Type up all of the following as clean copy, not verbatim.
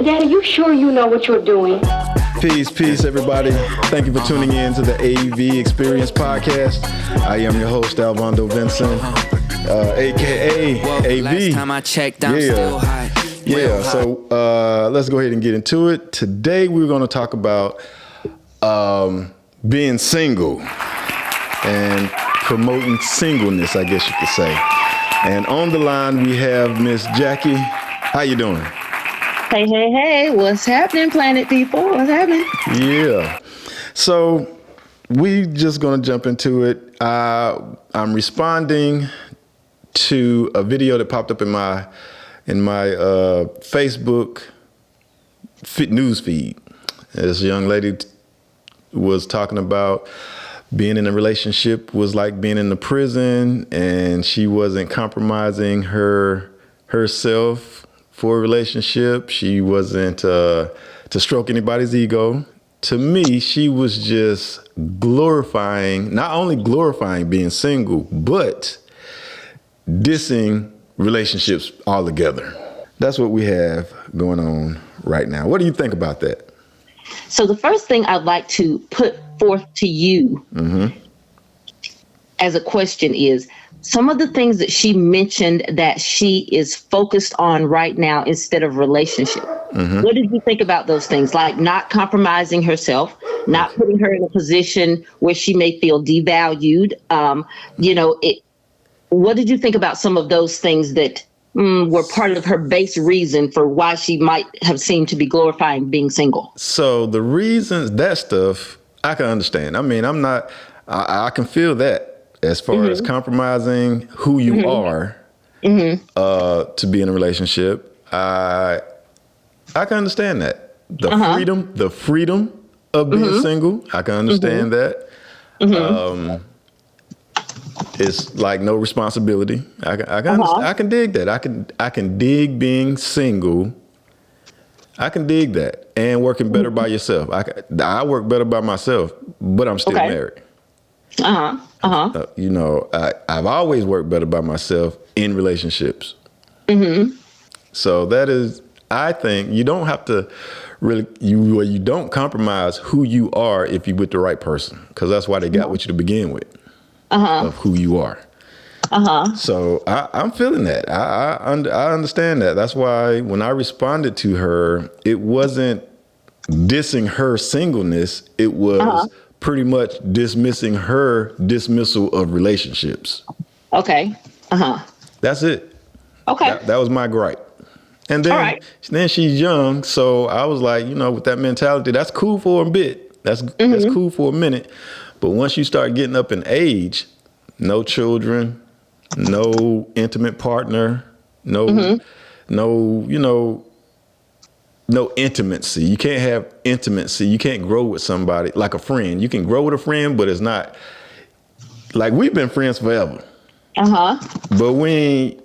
Daddy, you sure you know what you're doing? Peace, everybody. Thank you for tuning in to the AV Experience Podcast. I am your host, Alvando Vincent, a.k.a. AV. Last time I checked, I'm still high. So let's go ahead and get into it. Today, we're going to talk about being single and promoting singleness, I guess you could say. And on the line, we have Miss Jackie. How you doing? Hey, what's happening, planet people? What's happening? Yeah. So we just going to jump into it. I'm responding to a video that popped up in my Facebook news feed. This young lady was talking about being in a relationship was like being in a prison, and she wasn't compromising herself for a relationship. She wasn't to stroke anybody's ego. To me, she was just not only glorifying being single, but dissing relationships altogether. That's what we have going on right now. What do you think about that? So the first thing I'd like to put forth to you as a question is, some of the things that she mentioned that she is focused on right now instead of relationship. What did you think about those things? Like not compromising herself, not putting her in a position where she may feel devalued. What did you think about some of those things that were part of her base reason for why she might have seemed to be glorifying being single? So the reasons, that stuff, I can understand. I mean, I can feel that. As far as compromising who you are to be in a relationship, I can understand that. The freedom of being single, I can understand that. It's like no responsibility. I can dig that. I can dig being single. I can dig that, and working better by yourself. I work better by myself, but I'm still married. I've always worked better by myself in relationships. So that is, I think you don't have to really, you don't compromise who you are if you're with the right person, because that's why they got with you to begin with, of who you are. So I'm feeling that. I understand that. That's why when I responded to her, it wasn't dissing her singleness. It was pretty much dismissing her dismissal of relationships. Okay. That's it. Okay. That was my gripe. And then, then she's young, so I was like, with that mentality, that's cool for a bit. That's cool for a minute. But once you start getting up in age, no children, no intimate partner, no intimacy. You can't have intimacy. You can't grow with somebody like a friend. You can grow with a friend, but it's not like we've been friends forever. But we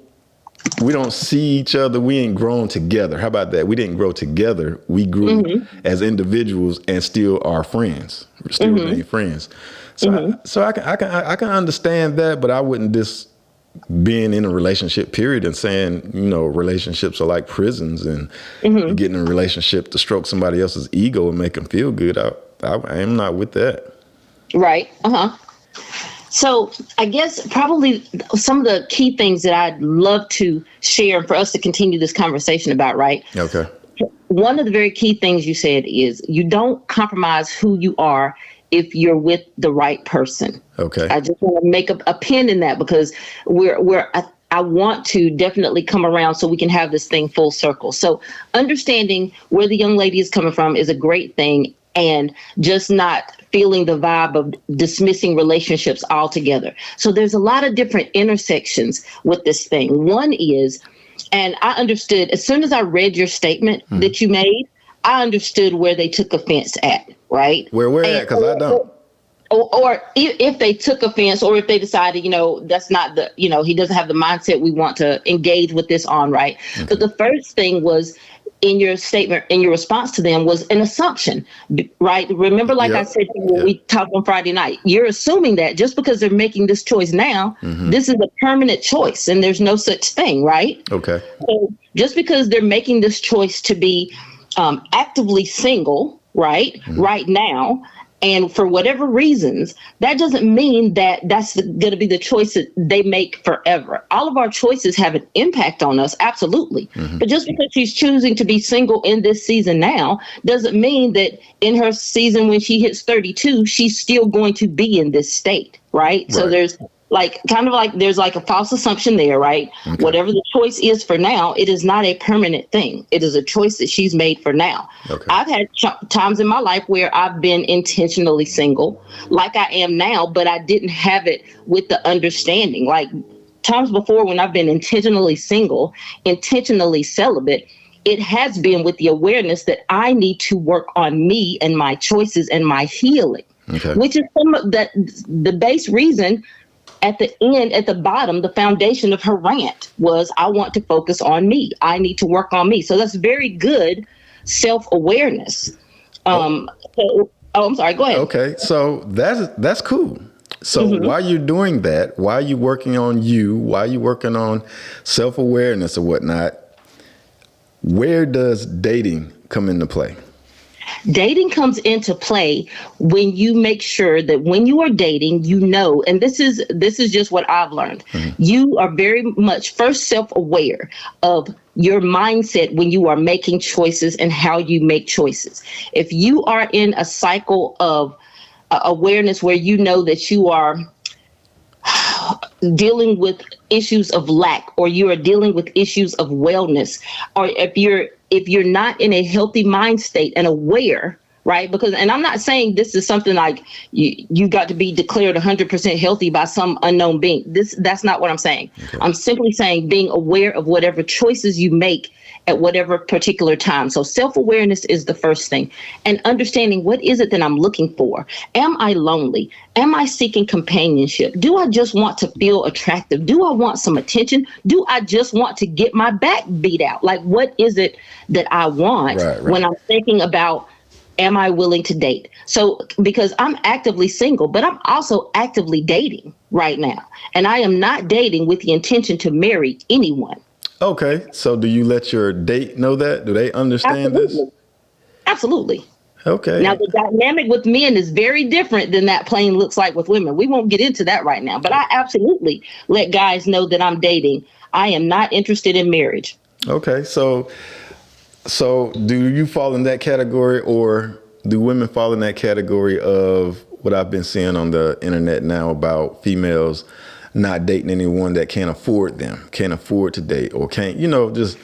don't see each other. We ain't grown together. How about that? We didn't grow together. We grew as individuals and still are friends. Still remain friends. So I can understand that, but I wouldn't being in a relationship period and saying, relationships are like prisons and getting in a relationship to stroke somebody else's ego and make them feel good. I am not with that. Right. So I guess probably some of the key things that I'd love to share for us to continue this conversation about, right? Okay. One of the very key things you said is you don't compromise who you are if you're with the right person. Okay. I just want to make a pin in that because I want to definitely come around so we can have this thing full circle. So understanding where the young lady is coming from is a great thing, and just not feeling the vibe of dismissing relationships altogether. So there's a lot of different intersections with this thing. One is, and I understood as soon as I read your statement that you made, I understood where they took offense at, right? Where at? Because I don't. Or if they took offense, or if they decided, that's not he doesn't have the mindset we want to engage with this on, right? Okay. But the first thing was in your statement, in your response to them, was an assumption, right? Remember, like I said when we talked on Friday night, you're assuming that just because they're making this choice now, this is a permanent choice and there's no such thing, right? Okay. So just because they're making this choice to be actively single, right, right now, and for whatever reasons, that doesn't mean that that's going to be the choice that they make forever. All of our choices have an impact on us, absolutely. But just because she's choosing to be single in this season now doesn't mean that in her season when she hits 32, she's still going to be in this state, right? So there's there's like a false assumption there, right? Okay. Whatever the choice is for now, it is not a permanent thing. It is a choice that she's made for now. Okay. I've had times in my life where I've been intentionally single, like I am now, but I didn't have it with the understanding. Like times before when I've been intentionally single, intentionally celibate, it has been with the awareness that I need to work on me and my choices and my healing, which is the base reason. At the end, at the bottom, the foundation of her rant was, I want to focus on me. I need to work on me. So that's very good self-awareness. I'm sorry, go ahead. Okay, so that's cool. So while you're doing that, while you're working on you, while you're working on self-awareness or whatnot, where does dating come into play? Dating comes into play when you make sure that when you are dating, you know, and this is just what I've learned. You are very much first self-aware of your mindset when you are making choices and how you make choices. If you are in a cycle of awareness where you know that you are dealing with issues of lack, or you are dealing with issues of wellness, or if you're not in a healthy mind state and aware, right? Because, and I'm not saying this is something like you got to be declared 100% healthy by some unknown being. That's not what I'm saying. Okay. I'm simply saying being aware of whatever choices you make at whatever particular time. So self-awareness is the first thing, and understanding what is it that I'm looking for. Am I lonely? Am I seeking companionship? Do I just want to feel attractive? Do I want some attention? Do I just want to get my back beat out? Like, what is it that I want when I'm thinking about, am I willing to date? So because I'm actively single, but I'm also actively dating right now. And I am not dating with the intention to marry anyone. Okay. So do you let your date know that? Do they understand this? Absolutely. Okay. Now, the dynamic with men is very different than that plain looks like with women. We won't get into that right now, but I absolutely let guys know that I'm dating. I am not interested in marriage. Okay. So do you fall in that category, or do women fall in that category of what I've been seeing on the internet now about females not dating anyone that can't afford them, can't afford to date, or can't, just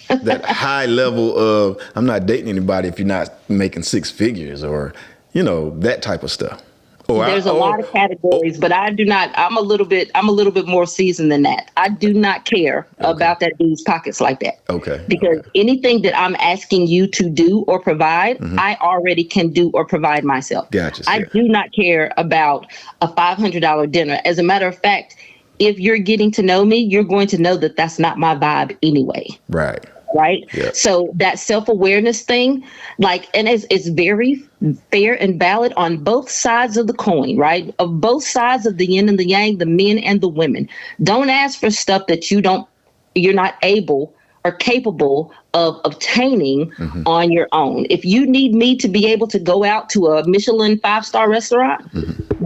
that high level of, I'm not dating anybody if you're not making six figures, or, that type of stuff. There's a lot of categories, but I do not. I'm a little bit more seasoned than that. I do not care about that dude's pockets like that. Okay. Because anything that I'm asking you to do or provide, I already can do or provide myself. Gotcha. I do not care about a $500 dinner. As a matter of fact, if you're getting to know me, you're going to know that that's not my vibe anyway. Right. Right. Yeah. So that self-awareness thing, and it's very fair and valid on both sides of the coin, right? Of both sides of the yin and the yang, the men and the women. Don't ask for stuff that you're not able or capable of obtaining on your own. If you need me to be able to go out to a Michelin 5-star restaurant,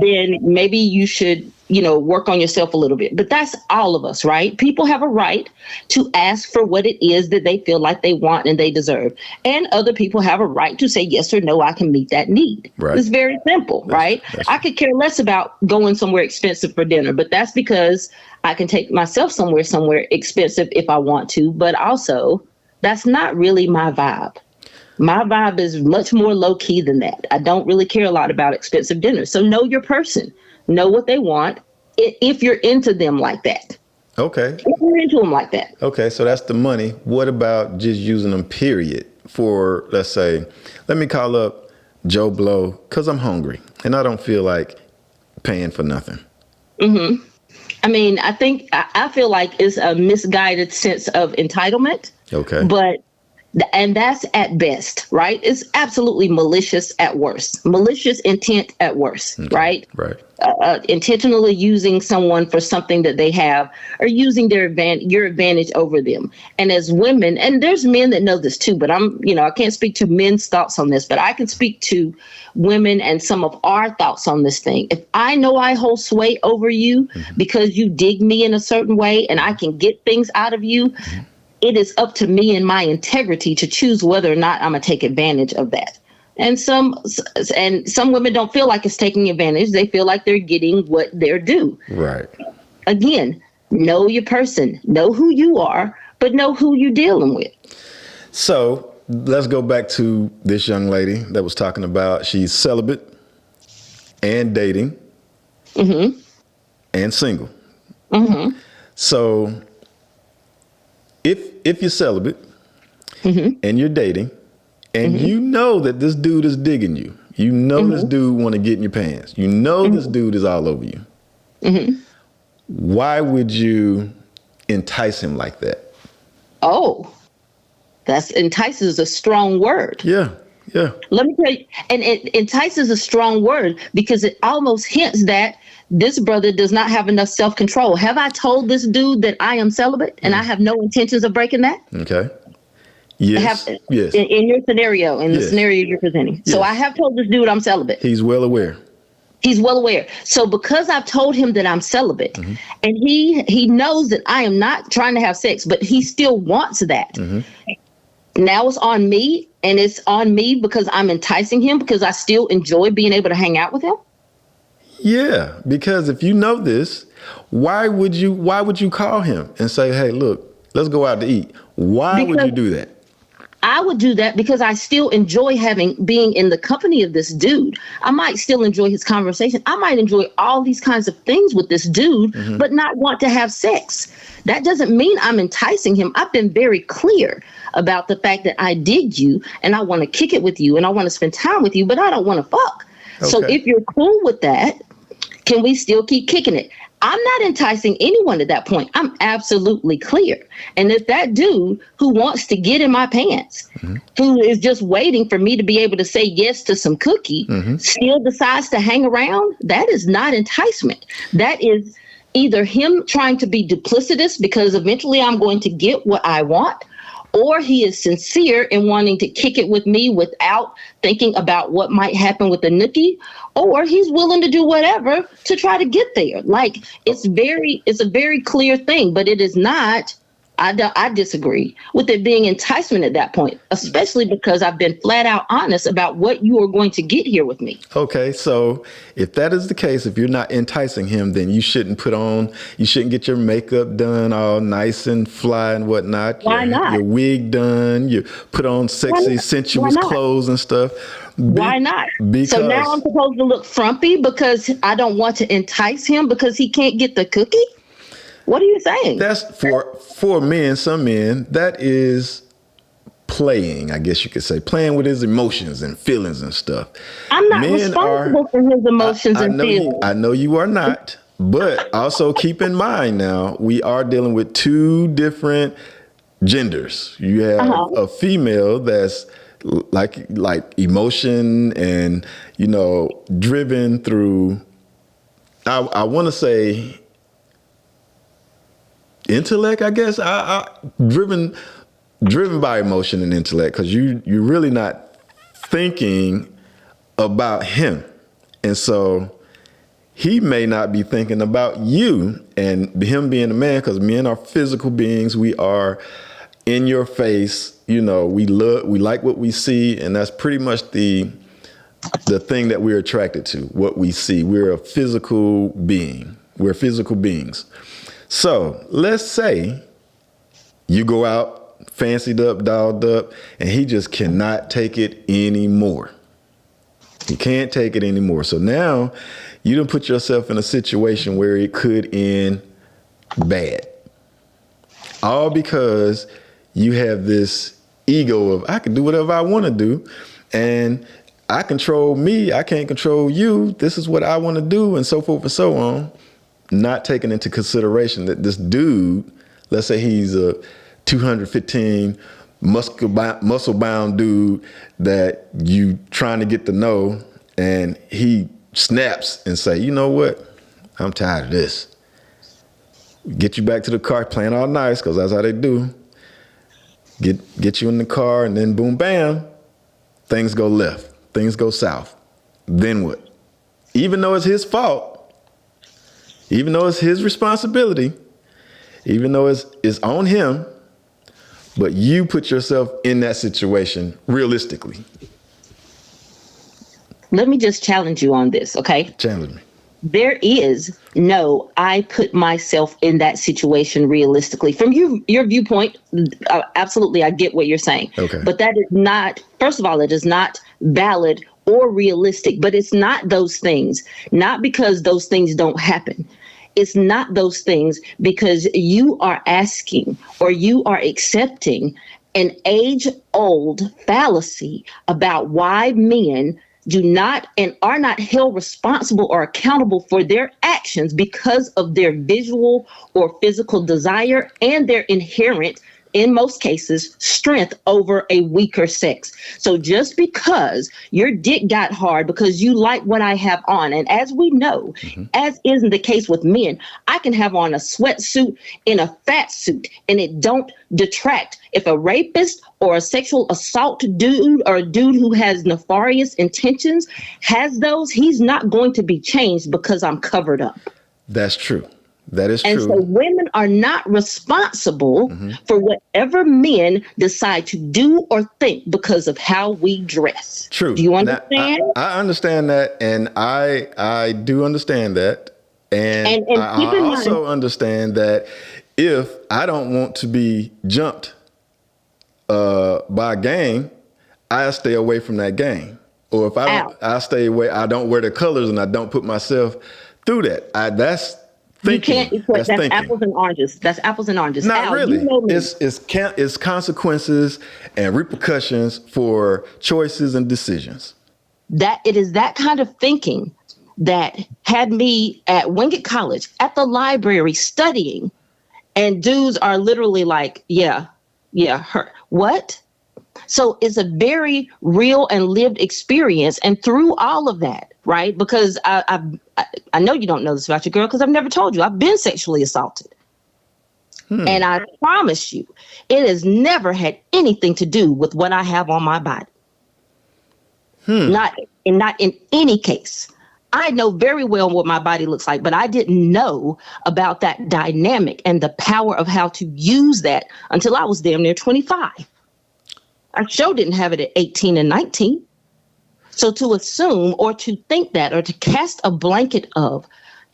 then maybe you should work on yourself a little bit. But that's all of us, right? People have a right to ask for what it is that they feel like they want and they deserve. And other people have a right to say yes or no, I can meet that need. Right. It's very simple, right? I could care less about going somewhere expensive for dinner, but that's because I can take myself somewhere expensive if I want to. But also, that's not really my vibe. My vibe is much more low key than that. I don't really care a lot about expensive dinners. So know your person. Know what they want if you're into them like that. Okay. If you're into them like that. Okay, so that's the money. What about just using them, period, for, let's say, let me call up Joe Blow because I'm hungry and I don't feel like paying for nothing. I mean, I feel like it's a misguided sense of entitlement. Okay. But And that's at best, right? It's absolutely malicious at worst, malicious intent at worst, right? Right. Intentionally using someone for something that they have, or using your advantage over them. And as women, and there's men that know this too, but I can't speak to men's thoughts on this, but I can speak to women and some of our thoughts on this thing. If I know I hold sway over you because you dig me in a certain way and I can get things out of you, it is up to me and my integrity to choose whether or not I'm going to take advantage of that. And some women don't feel like it's taking advantage. They feel like they're getting what they're due. Right. Again, know your person, know who you are, but know who you're dealing with. So let's go back to this young lady that was talking about she's celibate and dating and single. So if you're celibate and you're dating and you know that this dude is digging you, you know this dude want to get in your pants, you know this dude is all over you, why would you entice him like that? Oh, that's entices a strong word. Yeah. Let me tell you, and it entices a strong word because it almost hints that this brother does not have enough self-control. Have I told this dude that I am celibate and I have no intentions of breaking that? Okay. Yes. Yes. In your scenario, in the scenario you're presenting. Yes. So I have told this dude I'm celibate. He's well aware. He's well aware. So because I've told him that I'm celibate and he knows that I am not trying to have sex, but he still wants that. Now it's on me, and it's on me because I'm enticing him because I still enjoy being able to hang out with him. Yeah, because if you know this, why would you call him and say, "Hey, look, let's go out to eat"? Why would you do that? I would do that because I still enjoy being in the company of this dude. I might still enjoy his conversation. I might enjoy all these kinds of things with this dude, but not want to have sex. That doesn't mean I'm enticing him. I've been very clear about the fact that I dig you and I want to kick it with you and I want to spend time with you, but I don't want to fuck. Okay. So if you're cool with that, can we still keep kicking it? I'm not enticing anyone at that point. I'm absolutely clear. And if that dude who wants to get in my pants, who is just waiting for me to be able to say yes to some cookie, still decides to hang around, that is not enticement. That is either him trying to be duplicitous because eventually I'm going to get what I want, or he is sincere in wanting to kick it with me without thinking about what might happen with the nookie, or he's willing to do whatever to try to get there. Like it's a very clear thing, but it is not. I disagree with it being enticement at that point, especially because I've been flat out honest about what you are going to get here with me. Okay, so if that is the case, if you're not enticing him, then you shouldn't get your makeup done all nice and fly and whatnot. Why not? Your wig done, you put on sexy, sensuous clothes and stuff. Why not? Because so now I'm supposed to look frumpy because I don't want to entice him because he can't get the cookie? What are you saying? That's for men, some men, that is playing, I guess you could say, playing with his emotions and feelings and stuff. I'm not responsible for his emotions and feelings. I know you are not, but also keep in mind now, we are dealing with two different genders. You have a female that's like emotion and, driven through, I want to say, intellect, I guess. Driven by emotion and intellect, because you're really not thinking about him, and so he may not be thinking about you. And him being a man, because men are physical beings, we are in your face. We like what we see, and that's pretty much the thing that we're attracted to. What we see, we're a physical being. We're physical beings. So let's say you go out fancied up, dolled up, and he just cannot take it anymore. He can't take it anymore. So now you done put yourself in a situation where it could end bad. All because you have this ego of, I can do whatever I want to do, and I control me, I can't control you. This is what I want to do, and so forth and so on. Not taking into consideration that this dude, let's say he's a 215 muscle bound dude that you trying to get to know, and he snaps and say, you know what, I'm tired of this. Get you back to the car, playing all nice, because that's how they do. Get you in the car, and then boom, bam, things go left, things go south. Then what? Even though it's his fault, even though it's his responsibility, even though it's on him, but you put yourself in that situation realistically. Let me just challenge you on this, okay? Challenge me. There is no, I put myself in that situation realistically. From your viewpoint, absolutely, I get what you're saying. Okay. But that is not, first of all, it is not valid or realistic, but it's not those things, not because those things don't happen. It's not those things because you are asking or you are accepting an age-old fallacy about why men do not and are not held responsible or accountable for their actions because of their visual or physical desire and their inherent, in most cases, strength over a weaker sex. So just because your dick got hard because you like what I have on, and as we know, as isn't the case with men, I can have on a sweatsuit in a fat suit and it don't detract. If a rapist or a sexual assault dude or a dude who has nefarious intentions has those, he's not going to be changed because I'm covered up. That's true. That is true. And so women are not responsible for whatever men decide to do or think because of how we dress. True. Do you understand? Now, I understand that, and I do understand that. And I also understand that if I don't want to be jumped by a gang, I stay away from that gang. Or if I stay away, I don't wear the colors and I don't put myself through that. That's thinking. You can't equate. That's apples and oranges. That's apples and oranges. Not really. You know me. It's consequences and repercussions for choices and decisions. That it is that kind of thinking that had me at Wingate College at the library studying, and dudes are literally like, yeah, her what? So it's a very real and lived experience. And through all of that, right? Because I know you don't know this about your girl because I've never told you. I've been sexually assaulted. And I promise you, it has never had anything to do with what I have on my body. Not in any case. I know very well what my body looks like, but I didn't know about that dynamic and the power of how to use that until I was damn near 25. I sure didn't have it at 18 and 19. So to assume or to think that or to cast a blanket of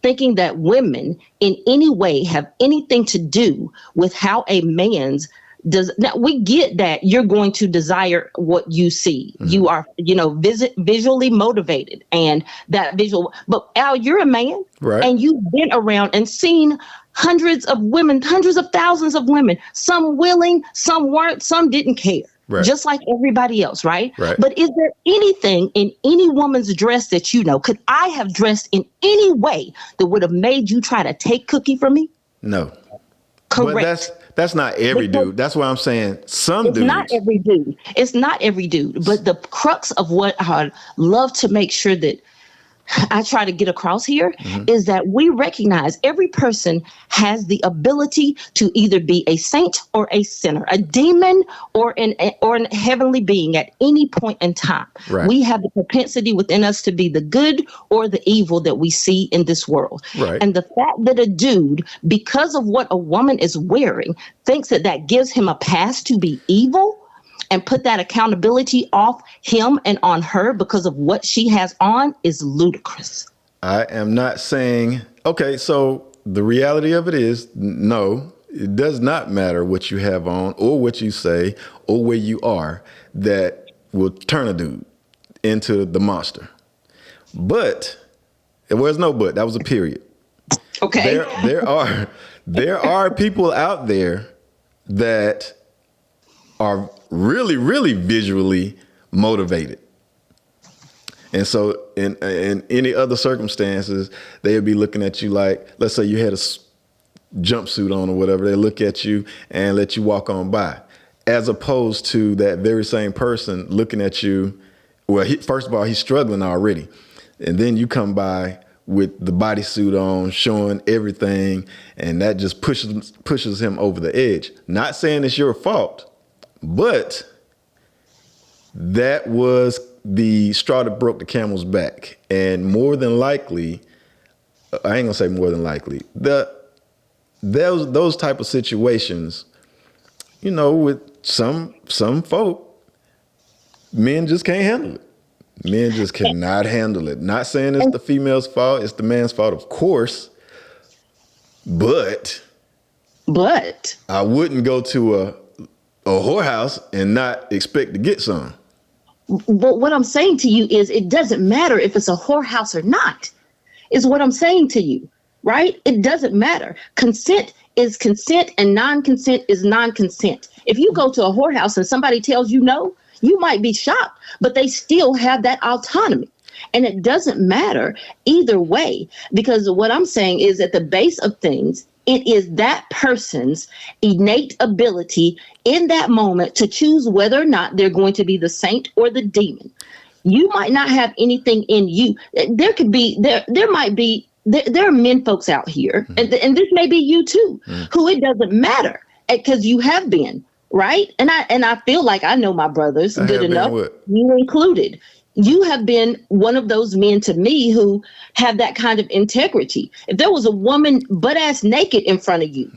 thinking that women in any way have anything to do with how a man's does. Now we get that you're going to desire what you see. You are, visually motivated and that visual. But Al, you're a man, right? And you've been around and seen hundreds of women, hundreds of thousands of women, some willing, some weren't, some didn't care. Right. Just like everybody else, right? But is there anything in any woman's dress that could I have dressed in any way that would have made you try to take Cookie from me? No. Correct. But that's not every dude. That's why I'm saying some dudes. It's not every dude. It's not every dude. But the crux of what I love to make sure that I try to get across here is that we recognize every person has the ability to either be a saint or a sinner, a demon or an heavenly being at any point in time. Right. We have the propensity within us to be the good or the evil that we see in this world. Right. And the fact that a dude, because of what a woman is wearing, thinks that gives him a pass to be evil and put that accountability off him and on her because of what she has on is ludicrous. I am not saying, okay, so the reality of it is, no, it does not matter what you have on or what you say or where you are that will turn a dude into the monster. But, there was no but, that was a period. Okay. There are people out there that are really, really visually motivated. And so in any other circumstances, they'd be looking at you like, let's say you had a jumpsuit on or whatever, they look at you and let you walk on by. as opposed to that very same person looking at you. Well, first of all, he's struggling already. And then you come by with the bodysuit on, showing everything, and that just pushes him over the edge. Not saying it's your fault, but that was the straw that broke the camel's back. And more than likely, I ain't gonna say more than likely, those type of situations, with some folk, men just can't handle it. Men just cannot handle it. Not saying it's the female's fault, it's the man's fault, of course. But I wouldn't go to a whorehouse and not expect to get some. But what I'm saying to you is it doesn't matter if it's a whorehouse or not, is what I'm saying to you, right? It doesn't matter. Consent is consent and non-consent is non-consent. If you go to a whorehouse and somebody tells you no, you might be shocked, but they still have that autonomy. And it doesn't matter either way, because what I'm saying is at the base of things, it is that person's innate ability in that moment to choose whether or not they're going to be the saint or the demon. You might not have anything in you. There are men folks out here, and this may be you too, who it doesn't matter because you have been. Right. And I feel like I know my brothers good enough, you included. You have been one of those men to me who have that kind of integrity. If there was a woman butt ass naked in front of you,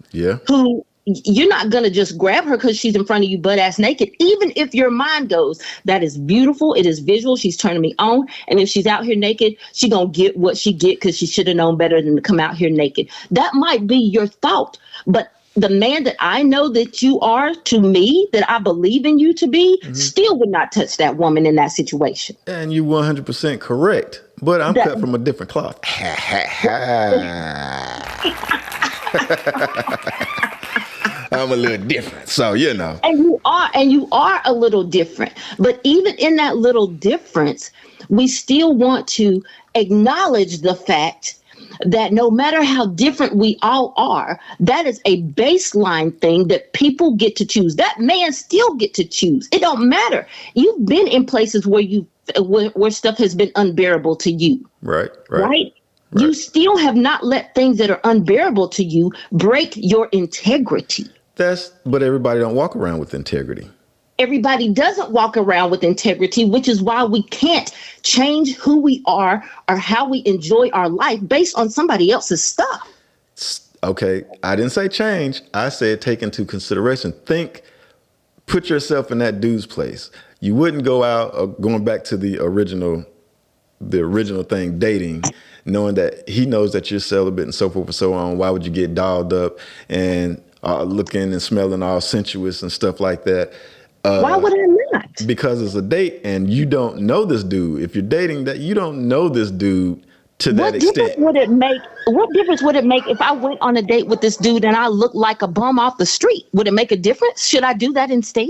who you're not going to just grab her because she's in front of you butt ass naked, even if your mind goes, that is beautiful. It is visual. She's turning me on. And if she's out here naked, she going to get what she get because she should have known better than to come out here naked. That might be your thought. But the man that I know that you are to me, that I believe in you to be, still would not touch that woman in that situation. And you 100% correct. But I'm cut from a different cloth. I'm a little different. So, And you are a little different. But even in that little difference, we still want to acknowledge the fact that no matter how different we all are, that is a baseline thing that people get to choose. That man still get to choose. It don't matter. You've been in places where where stuff has been unbearable to you. Right. You still have not let things that are unbearable to you break your integrity. But everybody don't walk around with integrity. Everybody doesn't walk around with integrity, which is why we can't change who we are or how we enjoy our life based on somebody else's stuff. Okay, I didn't say change. I said take into consideration. Put yourself in that dude's place. You wouldn't go out, going back to the original thing, dating, knowing that he knows that you're celibate and so forth and so on. Why would you get dolled up and looking and smelling all sensuous and stuff like that? Why would I not? Because it's a date and you don't know this dude. If you're dating, that you don't know this dude to that extent. What difference would it make if I went on a date with this dude and I looked like a bum off the street? Would it make a difference? Should I do that instead?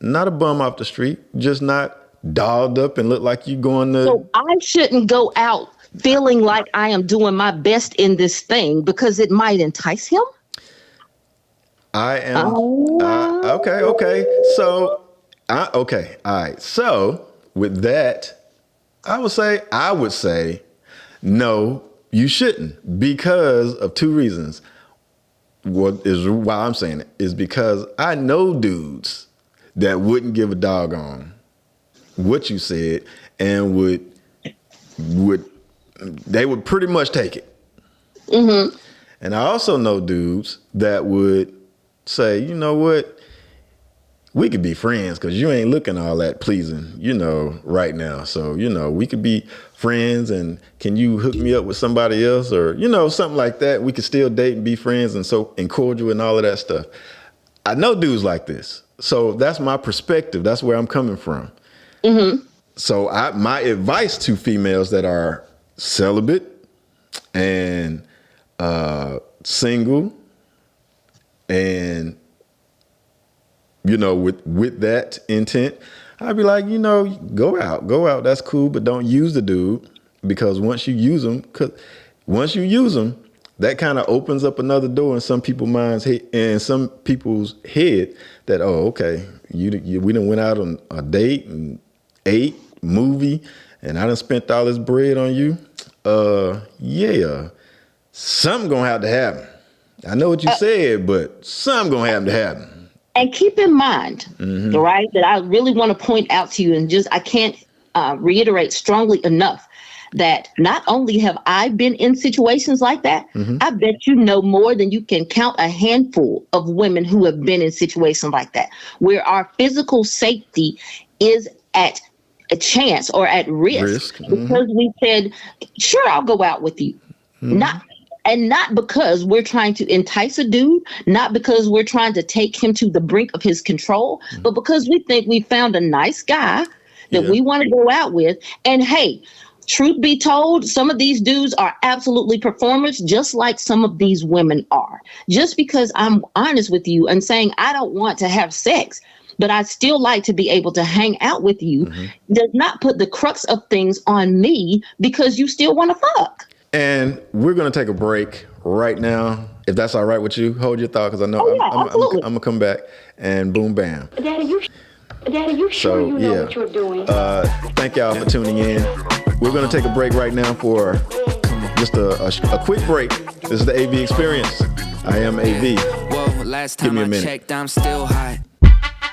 Not a bum off the street, just not dolled up and look like you going to. So I shouldn't go out feeling like I am doing my best in this thing because it might entice him? I am. Okay. So, all right. So with that, I would say, no, you shouldn't, because of two reasons. What is why I'm saying it is because I know dudes that wouldn't give a doggone what you said and they would pretty much take it. Mm-hmm. And I also know dudes that would say, you know what, we could be friends because you ain't looking all that pleasing, right now. So, we could be friends, and can you hook me up with somebody else, or, something like that. We could still date and be friends and cordial and all of that stuff. I know dudes like this. So that's my perspective. That's where I'm coming from. Mm-hmm. So my advice to females that are celibate and single, and with that intent, I'd be like, go out. That's cool, but don't use the dude, because once you use them, that kind of opens up another door in some people's minds and some people's head that, oh, okay, we done went out on a date and ate, movie, and I done spent all this bread on you. Yeah, something gonna have to happen. I know what you said, but something gonna have to happen. And keep in mind, right, that I really want to point out to you, and I can't reiterate strongly enough that not only have I been in situations like that, I bet you know more than you can count a handful of women who have been in situations like that, where our physical safety is at a chance or at risk. Because we said, sure, I'll go out with you. Not because we're trying to entice a dude, not because we're trying to take him to the brink of his control, but because we think we found a nice guy that we want to go out with. And hey, truth be told, some of these dudes are absolutely performers, just like some of these women are. Just because I'm honest with you and saying I don't want to have sex, but I still like to be able to hang out with you, does not put the crux of things on me because you still want to fuck. And we're going to take a break right now. If that's all right with you, hold your thought, because I know I'm going to come back and boom, bam. Daddy, you sure you know what you're doing? Thank y'all for tuning in. We're going to take a break right now for just a quick break. This is the AV Experience. I am AV. Whoa, last time I checked, I'm still hot.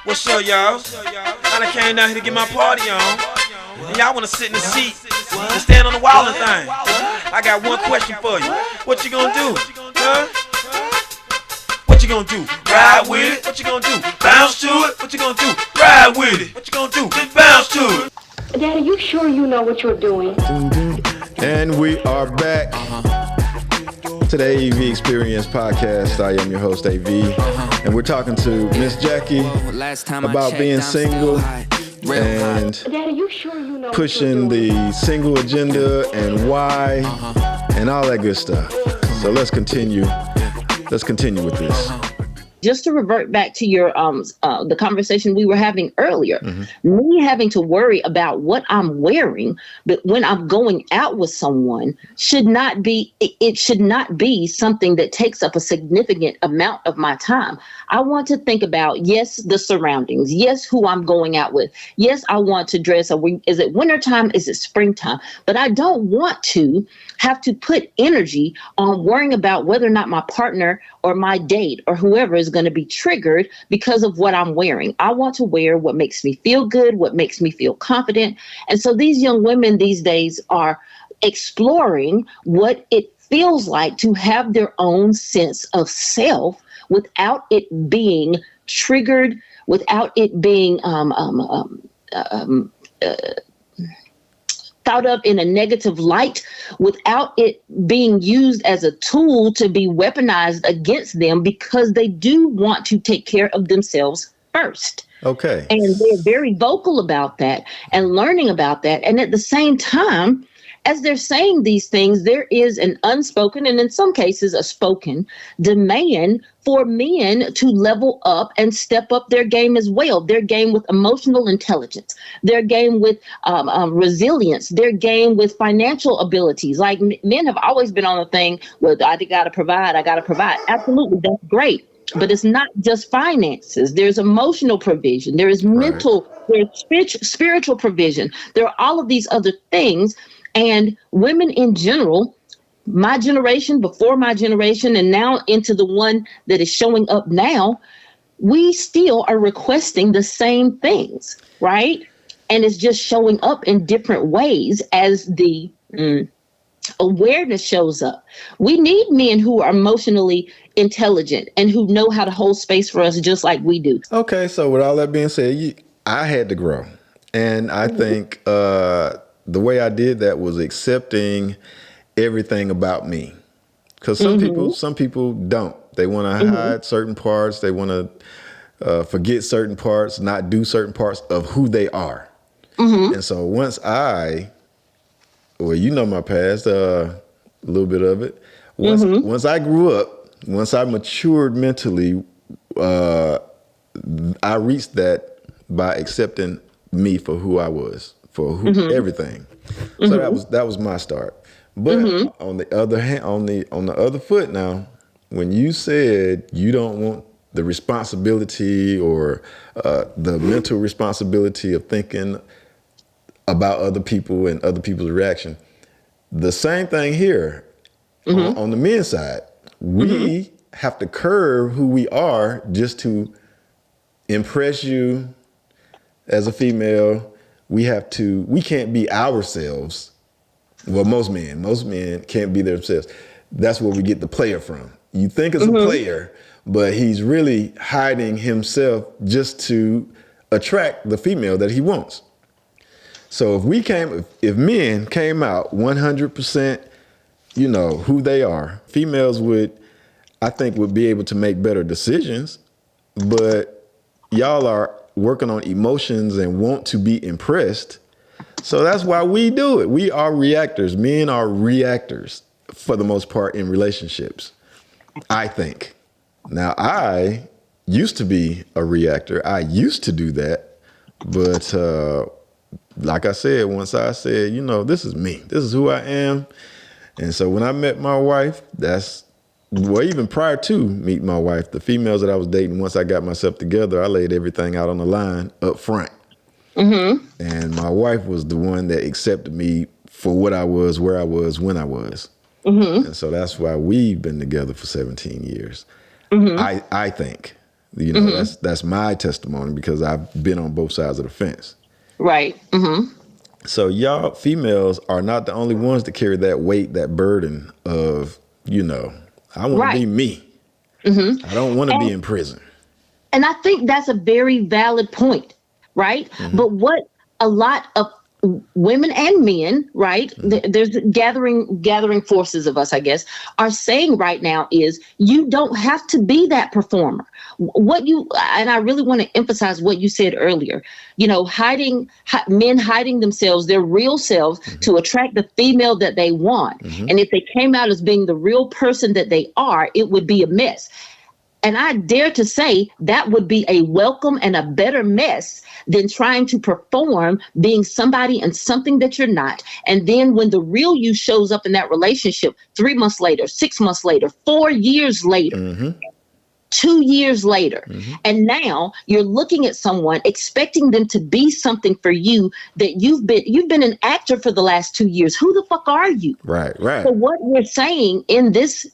What's up, y'all? I done came down here to get my party on. And y'all wanna sit in the seat and stand on the wall and thing. I got one question for you. What you gonna do? Huh? What you gonna do? Ride with it? What you gonna do? Bounce to it? What you gonna do? Ride with it? What you gonna do? Just bounce to it. Daddy, you sure you know what you're doing? And we are back to the AV Experience podcast. I am your host, AV, and we're talking to Miss Jackie about being single and Daddy, you sure you know pushing the single agenda and why and all that good stuff. So let's continue with this. Just to revert back to your the conversation we were having earlier, me having to worry about what I'm wearing, but when I'm going out with someone should not be something that takes up a significant amount of my time. I want to think about, yes, the surroundings, yes, who I'm going out with. Yes, I want to dress. Is it wintertime? Is it springtime? But I don't want to have to put energy on worrying about whether or not my partner or my date or whoever is going to be triggered because of what I'm wearing. I want to wear what makes me feel good, what makes me feel confident. And so these young women these days are exploring what it feels like to have their own sense of self without it being triggered, without it being thought of in a negative light, without it being used as a tool to be weaponized against them, because they do want to take care of themselves first. Okay. And they're very vocal about that and learning about that. And at the same time, as they're saying these things, there is an unspoken, and in some cases a spoken, demand for men to level up and step up their game as well. Their game with emotional intelligence, their game with resilience, their game with financial abilities. Like men have always been on the thing with, I got to provide. Absolutely, that's great. But it's not just finances. There's emotional provision. There is mental, there's spiritual provision. There are all of these other things. And women in general, my generation, before my generation, and now into the one that is showing up now, we still are requesting the same things, right? And it's just showing up in different ways as the awareness shows up. We need men who are emotionally intelligent and who know how to hold space for us just like we do. Okay, so with all that being said, I had to grow. And I think the way I did that was accepting everything about me. Because some people don't. They want to hide certain parts. They want to forget certain parts, not do certain parts of who they are. And so once you know my past, a little bit of it. Once I grew up, once I matured mentally, I reached that by accepting me for who I was, for everything. So that was my start. But on the other hand, on the other foot now, when you said you don't want the responsibility or the mental responsibility of thinking about other people and other people's reaction, the same thing here on the men's side. We have to curb who we are just to impress you as a female. We can't be ourselves. Well, most men can't be themselves. That's where we get the player from. You think it's a player, but he's really hiding himself just to attract the female that he wants. So if men came out 100%, who they are, females would be able to make better decisions, but y'all are working on emotions and want to be impressed. So that's why we do it. We are reactors. Men are reactors for the most part in relationships, I think. Now, I used to be a reactor. I used to do that. But like I said, once I said, this is me. This is who I am. And so when I met my wife, even prior to meeting my wife, the females that I was dating, once I got myself together, I laid everything out on the line up front. And my wife was the one that accepted me for what I was, where I was, when I was. And so that's why we've been together for 17 years. I think, that's my testimony because I've been on both sides of the fence. Right. So y'all females are not the only ones that carry that weight, that burden of, I want to be me. I don't want to be in prison. And I think that's a very valid point. Right. But what a lot of women and men, right, there's gathering forces of us, I guess, are saying right now is you don't have to be that performer. And I really want to emphasize what you said earlier, men hiding themselves, their real selves to attract the female that they want. And if they came out as being the real person that they are, it would be a mess. And I dare to say that would be a welcome and a better mess than trying to perform being somebody and something that you're not. And then when the real you shows up in that relationship 3 months later, 6 months later, 4 years later, 2 years later, and now you're looking at someone expecting them to be something for you that you've been an actor for the last 2 years. Who the fuck are you? Right. So what we're saying in this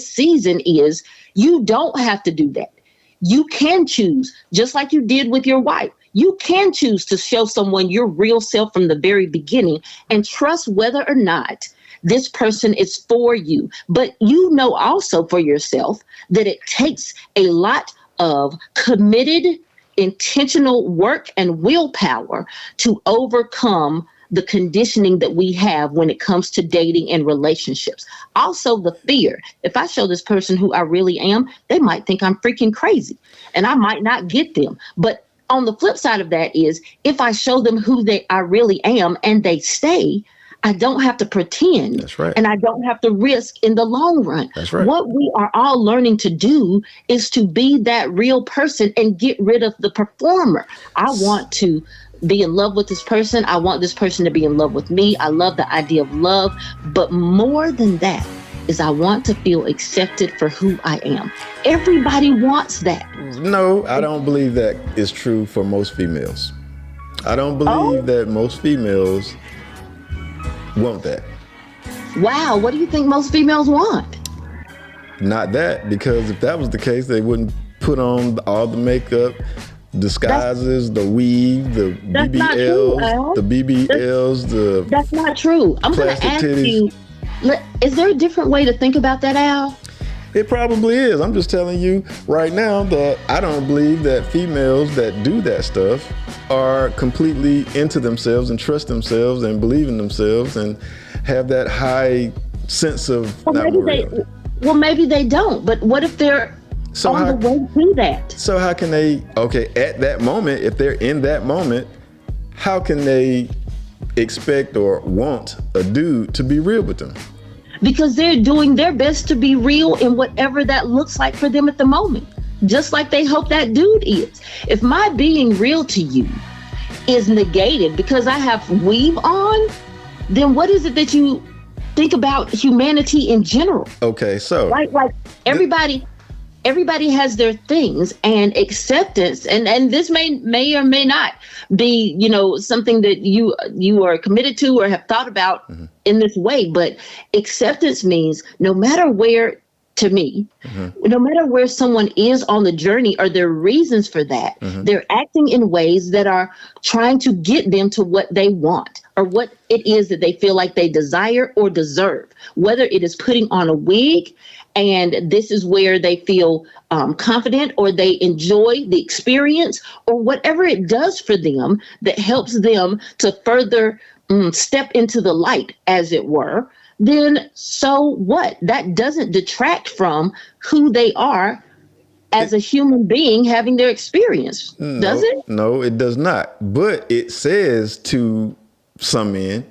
season is you don't have to do that. You can choose, just like you did with your wife. You can choose to show someone your real self from the very beginning and trust whether or not this person is for you. But also for yourself that it takes a lot of committed, intentional work and willpower to overcome the conditioning that we have when it comes to dating and relationships. Also the fear. If I show this person who I really am, they might think I'm freaking crazy and I might not get them. But on the flip side of that is if I show them who I really am and they stay, I don't have to pretend. That's right. And I don't have to risk in the long run. That's right. What we are all learning to do is to be that real person and get rid of the performer. I want to be in love with this person. I want this person to be in love with me. I love the idea of love. But more than that is I want to feel accepted for who I am. Everybody wants that. No, I don't believe that is true for most females. I don't believe that most females want that. Wow, what do you think most females want? Not that, because if that was the case, they wouldn't put on all the makeup, disguises, the weave, the BBLs, That's not true. I'm going to ask you, is there a different way to think about that, Al? It probably is. I'm just telling you right now that I don't believe that females that do that stuff are completely into themselves and trust themselves and believe in themselves and have that high sense of maybe they don't. But what if they're on the way to that? So how can they, at that moment, if they're in that moment, how can they expect or want a dude to be real with them? Because they're doing their best to be real in whatever that looks like for them at the moment. Just like they hope that dude is. If my being real to you is negated because I have weave on, then what is it that you think about humanity in general. Okay, so Like everybody has their things, and acceptance, and this may or may not be, something that you are committed to or have thought about in this way. But acceptance means no matter where, to me, no matter where someone is on the journey or their reasons for that, they're acting in ways that are trying to get them to what they want or what it is that they feel like they desire or deserve, whether it is putting on a wig and this is where they feel confident or they enjoy the experience or whatever it does for them that helps them to further step into the light, as it were. Then so what? That doesn't detract from who they are as a human being having their experience, does it? No, it does not. But it says to some men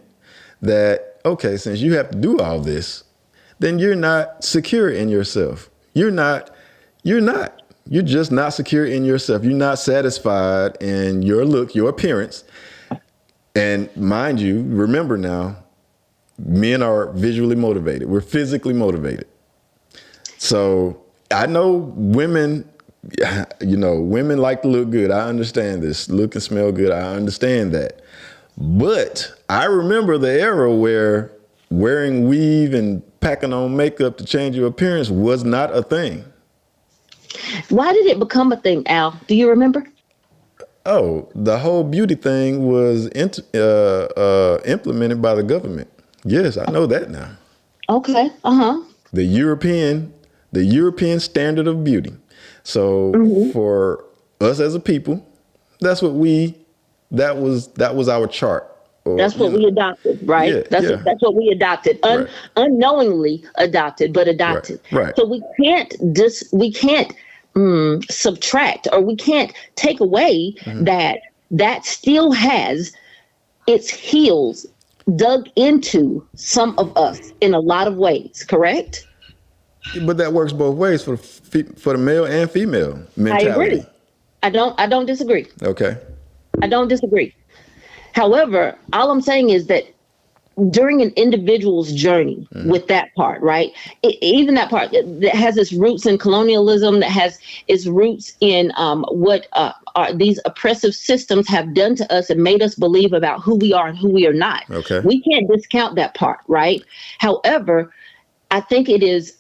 that, okay, since you have to do all this, then you're not secure in yourself. You're just not secure in yourself. You're not satisfied in your look, your appearance. And mind you, remember now, men are visually motivated. We're physically motivated. So I know women, women like to look good. I understand this. Look and smell good. I understand that. But I remember the era where wearing weave and packing on makeup to change your appearance was not a thing. Why did it become a thing, Al? Do you remember? Oh, the whole beauty thing was implemented by the government. Yes, I know that now. Okay. The European standard of beauty. So for us as a people, that was our chart. That's what we adopted, right? Yeah, that's what we adopted, unknowingly adopted, but adopted. Right. So we can't subtract, or we can't take away that still has its heels dug into some of us in a lot of ways, correct? But that works both ways for the male and female mentality. I agree. I don't disagree. Okay. I don't disagree. However, all I'm saying is that during an individual's journey with that part, right? Even that part that has its roots in colonialism, that has its roots in what these oppressive systems have done to us and made us believe about who we are and who we are not. Okay. We can't discount that part, right? However, I think it is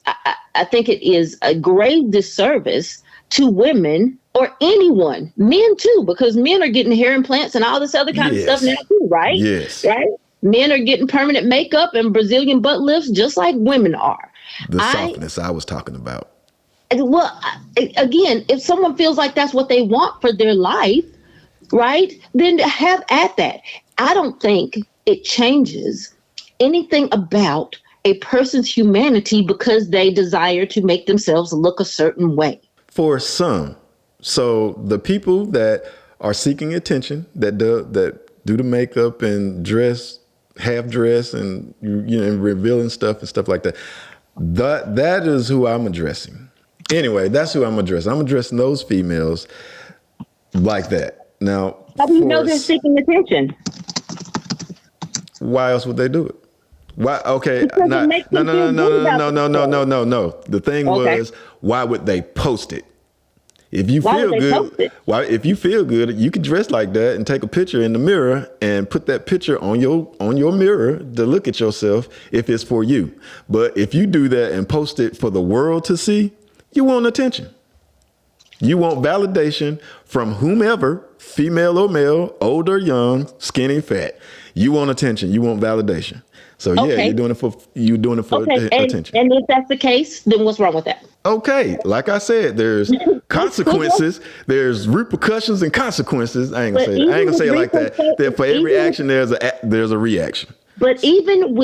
a grave disservice to women or anyone, men too, because men are getting hair implants and all this other kind of stuff now too, right? Yes. Right? Men are getting permanent makeup and Brazilian butt lifts just like women are. The softness I was talking about. Well, again, if someone feels like that's what they want for their life, right, then have at that. I don't think it changes anything about a person's humanity because they desire to make themselves look a certain way. For some. So the people that are seeking attention, that do the makeup and half dress and and revealing stuff and stuff like that, that is who I'm addressing. Anyway, that's who I'm addressing. I'm addressing those females like that. Now, how do you know they're seeking attention? Why else would they do it? Why? Okay, no. The thing was, why would they post it? If you feel good, you can dress like that and take a picture in the mirror and put that picture on your mirror to look at yourself if it's for you. But if you do that and post it for the world to see, you want attention. You want validation from whomever, female or male, old or young, skinny, fat. You want attention. You want validation. So you're doing it for attention. And if that's the case, then what's wrong with that? Okay, like I said, there's consequences, there's repercussions and consequences. I ain't gonna say it like that. For every action, there's a reaction. But even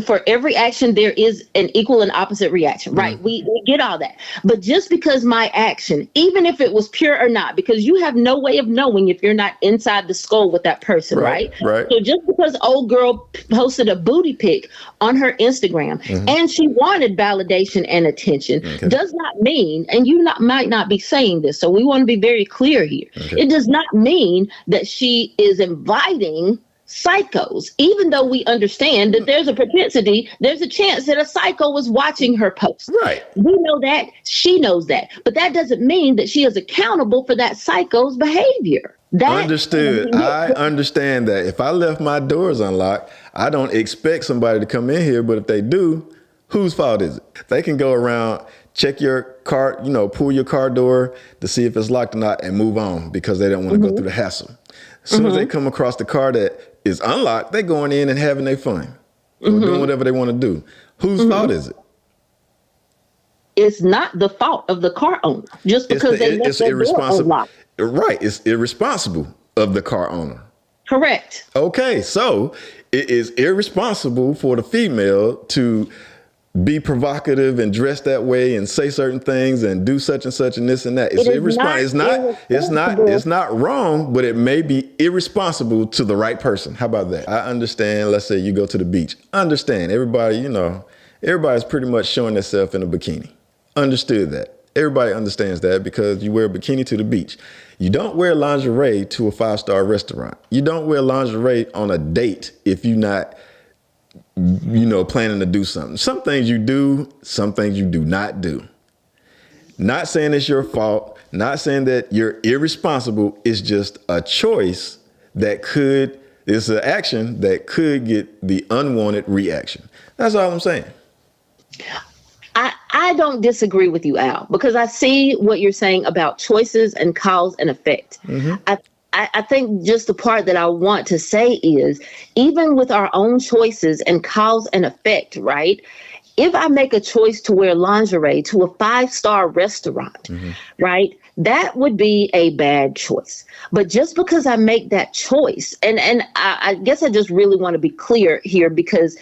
for every action, there is an equal and opposite reaction, right? We get all that. But just because my action, even if it was pure or not, because you have no way of knowing if you're not inside the skull with that person, right? Right. So just because old girl posted a booty pic on her Instagram and she wanted validation and attention does not mean, and you might not be saying this, so we want to be very clear here. It does not mean that she is inviting psychos, even though we understand that there's a propensity, there's a chance that a psycho was watching her post. Right. We know that. She knows that. But that doesn't mean that she is accountable for that psycho's behavior. Understood. I understand that. If I left my doors unlocked, I don't expect somebody to come in here. But if they do, whose fault is it? They can go around, check your car, pull your car door to see if it's locked or not and move on because they don't want to go through the hassle. As soon as they come across the car that is unlocked, they're going in and having their fun or doing whatever they want to do. Whose fault is it? It's not the fault of the car owner just because they left their door unlocked. Right. It's irresponsible of the car owner. Correct. Okay. So it is irresponsible for the female to be provocative and dress that way and say certain things and do such and such and this and that. It's irresponsible. It's not wrong, but it may be irresponsible to the right person. How about that? I understand. Let's say you go to the beach. Understand. Everybody, everybody's pretty much showing themselves in a bikini. Understood that. Everybody understands that because you wear a bikini to the beach. You don't wear lingerie to a 5-star restaurant. You don't wear lingerie on a date if you're not planning to do something. Some things you do, some things you do not do. Not saying it's your fault, not saying that you're irresponsible. It's just a choice it's an action that could get the unwanted reaction. That's all I'm saying. I don't disagree with you, Al, because I see what you're saying about choices and cause and effect. I think just the part that I want to say is, even with our own choices and cause and effect, right? If I make a choice to wear lingerie to a 5-star restaurant, right, that would be a bad choice. But just because I make that choice, and I guess I just really want to be clear here, because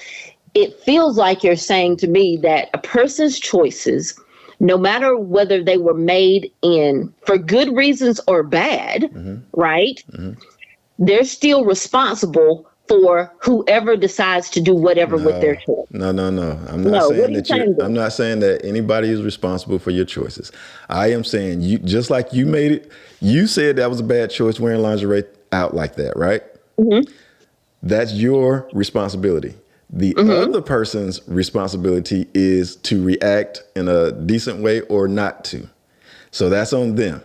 it feels like you're saying to me that a person's choices, no matter whether they were made for good reasons or bad, right? They're still responsible for whoever decides to do whatever with their choice. No. I'm not saying that anybody is responsible for your choices. I am saying just like you made it, you said that was a bad choice wearing lingerie out like that, right? That's your responsibility. The other person's responsibility is to react in a decent way or not to. So that's on them.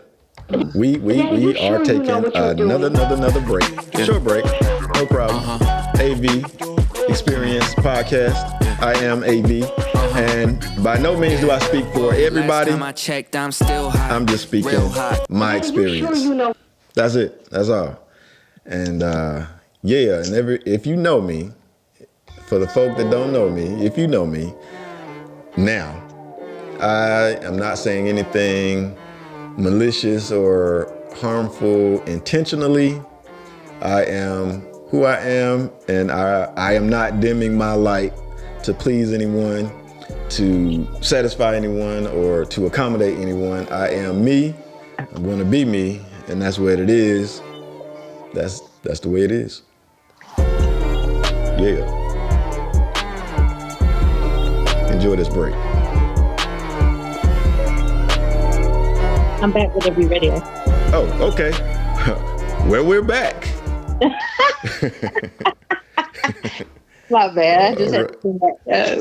We are taking another break. Short break. No problem. AV Experience Podcast. I am AV. And by no means do I speak for everybody. I'm just speaking my experience. That's it. That's all. And if you know me, for the folk that don't know me, if you know me, now, I am not saying anything malicious or harmful intentionally. I am who I am, and I am not dimming my light to please anyone, to satisfy anyone, or to accommodate anyone. I am me. I'm going to be me, and that's what it is. That's the way it is. Yeah. Enjoy this break. I'm back whenever you're ready. Oh, okay. Well, we're back. My bad.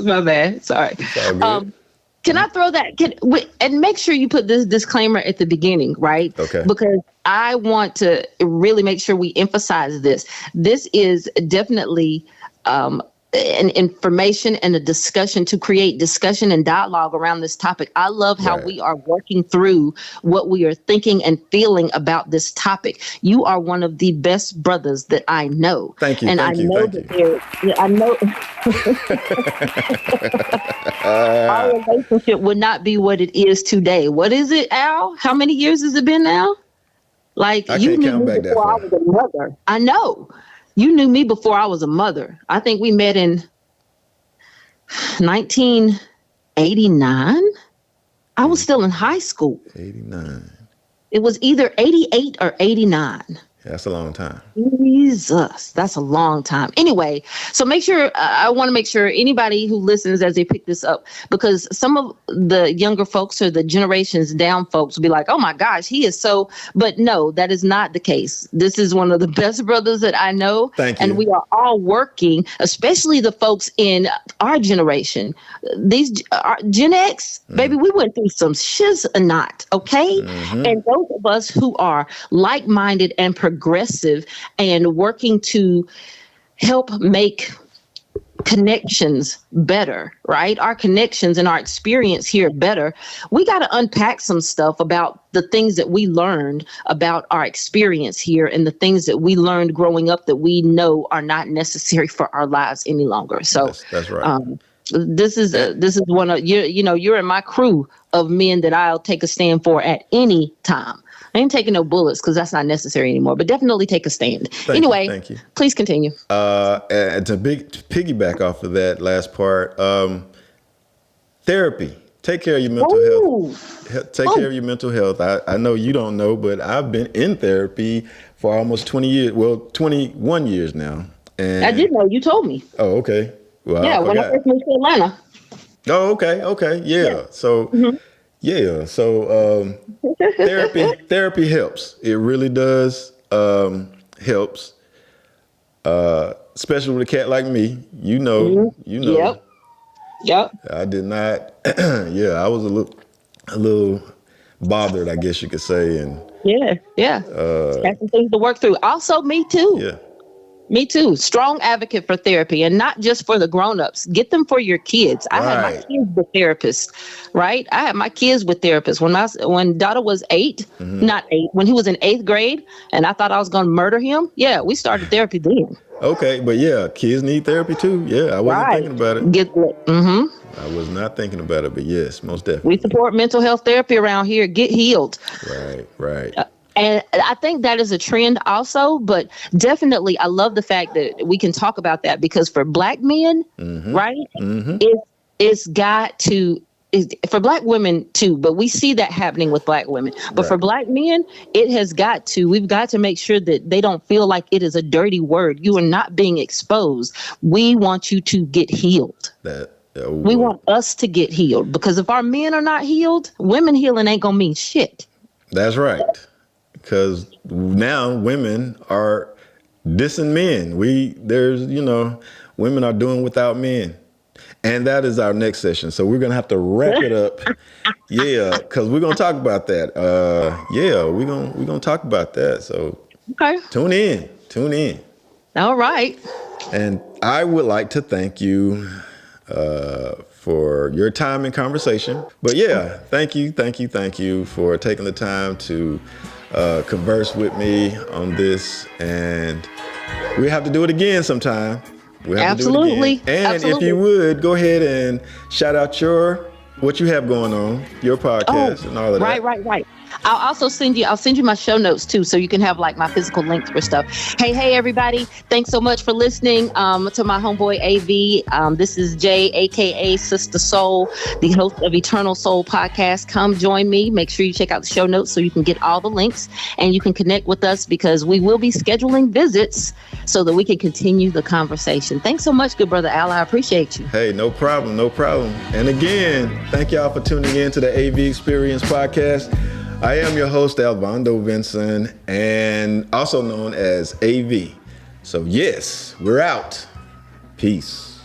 My bad. Sorry. Can I throw that? And make sure you put this disclaimer at the beginning, right? Okay. Because I want to really make sure we emphasize this. This is definitely an information and a discussion to create discussion and dialogue around this topic. I love how we are working through what we are thinking and feeling about this topic. You are one of the best brothers that I know. Thank you. And I know our relationship would not be what it is today. What is it, Al? How many years has it been now? Like, you knew me before I was a mother. I know. You knew me before I was a mother. I think we met in 1989. I was still in high school. 89. It was either 88 or 89. That's a long time. Jesus, that's a long time. Anyway, so make sure, I want to make sure anybody who listens as they pick this up, because some of the younger folks or the generations down folks will be like, oh my gosh, he is so, but no, that is not the case. This is one of the best brothers that I know. Thank you. And we are all working, especially the folks in our generation. These Gen X, baby, we went through some shiz a knot, okay? And those of us who are like-minded and progressive and working to help make connections better, right? Our connections and our experience here better. We got to unpack some stuff about the things that we learned about our experience here and the things that we learned growing up that we know are not necessary for our lives any longer. So that's right. This is one of you're in my crew of men that I'll take a stand for at any time. I ain't taking no bullets because that's not necessary anymore, but definitely take a stand. Thank you. Please continue. And to piggyback off of that last part, therapy. Take care of your mental health. Take care of your mental health. I know you don't know, but I've been in therapy for almost 20 years. Well, 21 years now. And I did know. You told me. Oh, okay. Well, yeah, when I first moved to Atlanta. Oh, okay. Yeah. So, therapy helps. It really does helps. Especially with a cat like me. You know. Yep. I did not. I was a little bothered, I guess you could say, and had some things to work through. Also, me too. Yeah. Me too. Strong advocate for therapy, and not just for the grown-ups. Get them for your kids. I had my kids with therapists, right? I had my kids with therapists. When Dada was 8, not 8, when he was in 8th grade, and I thought I was going to murder him. Yeah, we started therapy then. Okay, but yeah, kids need therapy too. Yeah, I wasn't thinking about it. I was not thinking about it, but yes, most definitely. We support mental health therapy around here. Get healed. Right. And I think that is a trend also, but definitely I love the fact that we can talk about that, because for Black men, right, it's got to, for Black women too, but we see that happening with Black women. But for Black men, we've got to make sure that they don't feel like it is a dirty word. You are not being exposed. We want you to get healed. We want us to get healed, because if our men are not healed, women healing ain't gonna mean shit. That's right. Because now women are dissing men. Women are doing without men. And that is our next session. So we're going to have to wrap it up. Because we're going to talk about that. We're going to talk about that. So tune in. All right. And I would like to thank you for your time and conversation. But thank you for taking the time to converse with me on this, and we have to do it again sometime. Absolutely. And if you would, go ahead and shout out what you have going on, your podcast and all of that. Right. I'll also send you my show notes too, so you can have like my physical links for stuff. Hey everybody, thanks so much for listening to my homeboy AV. This is Jay, aka Sister Soul, the host of Eternal Soul Podcast. Come join me. Make sure you check out the show notes so you can get all the links and you can connect with us, because we will be scheduling visits so that we can continue the conversation. Thanks so much, good brother Al. I appreciate you. Hey, no problem. And again, thank y'all for tuning in to the AV Experience Podcast. I am your host, Alvando Vinson, and also known as AV. So yes, we're out. Peace.